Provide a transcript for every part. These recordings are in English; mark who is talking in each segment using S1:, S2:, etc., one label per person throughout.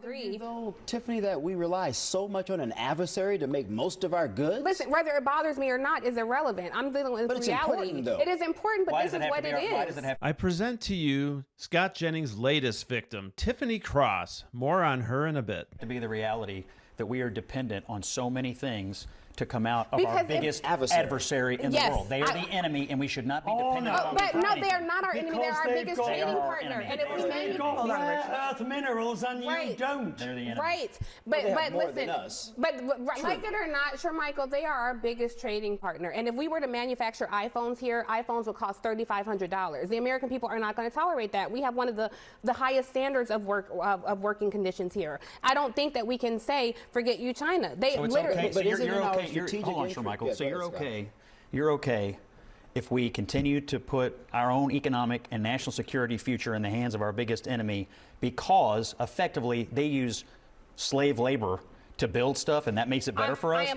S1: agree.
S2: Though, Tiffany, that we rely so much on an adversary to make most of our goods?
S1: Listen, whether it bothers me or not is irrelevant. I'm dealing with reality.
S2: It's important, though.
S1: It is important, but
S3: Why
S1: this is what it is.
S3: Why does it have
S4: I present to you Scott Jennings' latest victim, Tiffany Cross. More on her in a bit.
S3: to be the reality that we are dependent on so many things to come out of our biggest adversary in the world? They are the enemy, and we should not be dependent on them.
S1: But no, they are not our enemy. They're our biggest trading partner. And if we
S5: they've got earth minerals and you don't.
S3: They're the enemy.
S1: Right. But listen,
S2: us.
S1: but like it or not, sure, Michael, they are our biggest trading partner. And if we were to manufacture iPhones here, iPhones would cost $3,500. The American people are not going to tolerate that. We have one of the highest standards of working conditions here. I don't think that we can say, forget you, China. They
S3: So it's
S1: literally.
S3: okay. So you're okay.
S2: strategic
S3: Hold on,
S2: interest?
S3: sure, Michael.
S2: Yeah,
S3: So
S2: go
S3: you're
S2: ahead, Scott.
S3: okay. You're okay if we continue to put our own economic and national security future in the hands of our biggest enemy, because effectively they use slave labor to build stuff, and that makes it better for us?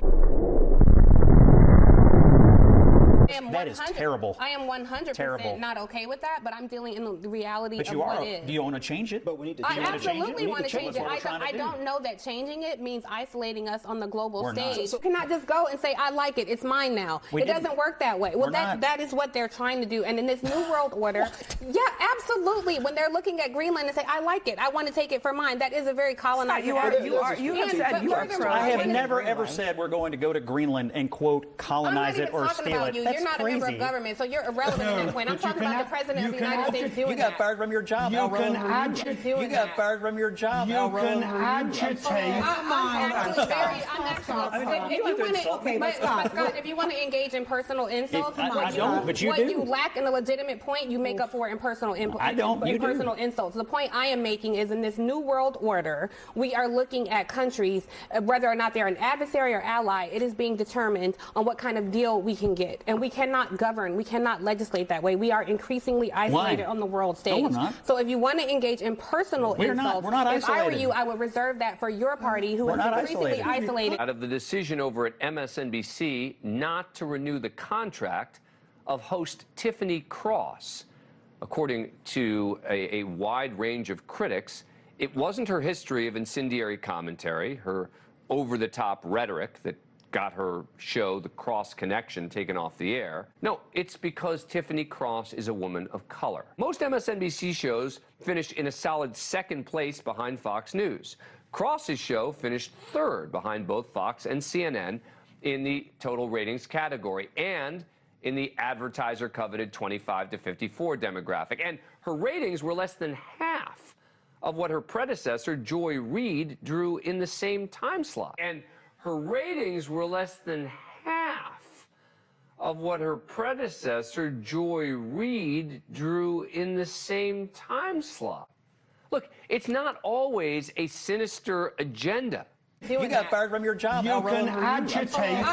S3: That is terrible.
S1: I am 100% not okay with that, but I'm dealing in the reality of what is.
S3: Do you want to change it?
S2: But we need to
S1: I
S2: change it.
S1: absolutely want to change it.
S3: That's what we're
S1: I
S3: trying to
S1: don't know that changing it means isolating us on the global
S3: We're not.
S1: stage. You cannot just go and say, I like it, it's mine now. It doesn't work that way. Well, that is what they're trying to do. And in this new world order, yeah, absolutely. When they're looking at Greenland and say, I like it, I want to take it for mine, that is a very colonized.
S5: You have said you are pro.
S3: I have never ever said we're going to go to Greenland and quote colonize it or steal it. That's
S1: You're not
S3: crazy.
S1: a member of government, so you're irrelevant at that point. I'm talking about the president of the United States doing
S3: You got fired from your job.
S5: You can agitate.
S3: You got fired from your job.
S5: You can agitate.
S1: Scott, if you want to engage in personal insults,
S3: I don't, but you
S1: what
S3: do.
S1: you lack in a legitimate point, you make up for it in personal
S3: I don't. You do.
S1: personal insults. The point I am making is in this new world order, we are looking at countries, whether or not they're an adversary or ally, it is being determined on what kind of deal we can get. And we cannot govern, we cannot legislate that way. We are increasingly isolated on the world stage.
S3: No, we're not.
S1: So if you want to engage in personal insults,
S3: we're not
S1: if I were
S3: isolated.
S1: you, I would reserve that for your party, who is increasingly isolated.
S6: Out of the decision over at MSNBC not to renew the contract of host Tiffany Cross. According to a wide range of critics, it wasn't her history of incendiary commentary, her over-the-top rhetoric that got her show, The Cross Connection, taken off the air. No, it's because Tiffany Cross is a woman of color. Most MSNBC shows finished in a solid second place behind Fox News. Cross's show finished third behind both Fox and CNN in the total ratings category and in the advertiser-coveted 25 to 54 demographic. And her ratings were less than half of what her predecessor, Joy Reid, drew in the same time slot. And her ratings were less than half of what her predecessor, Joy Reid, drew in the same time slot. Look, it's not always a sinister agenda.
S3: You got fired from your job.
S5: You can agitate.